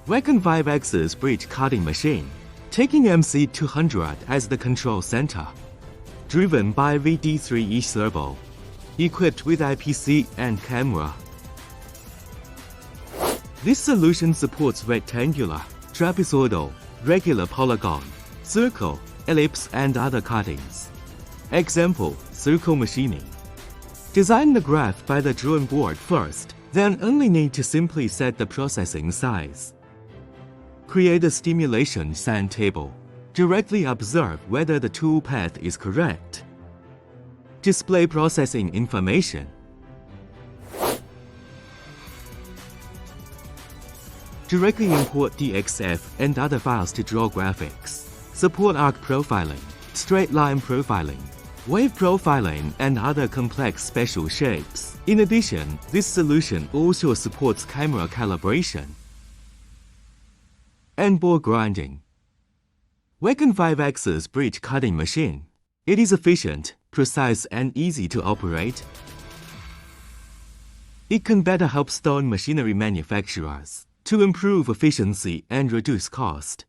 Wecon 5-axis bridge cutting machine, taking MC200 as the control center. Driven by VD3E servo. Equipped with IPC and camera. This solution supports rectangular, trapezoidal, regular polygon, circle, ellipse and other cuttings. Example, circle machining. Design the graph by the drawing board first, then only need to simply set the processing size. Create a stimulation sand table. Directly observe whether the tool path is correct. Display processing information. Directly import DXF and other files to draw graphics. Support arc profiling, straight line profiling, wave profiling, and other complex special shapes. In addition, this solution also supports camera calibration and bore grinding. Wecon 5-axis bridge cutting machine. It is efficient, precise, and easy to operate. It can better help stone machinery manufacturers to improve efficiency and reduce cost.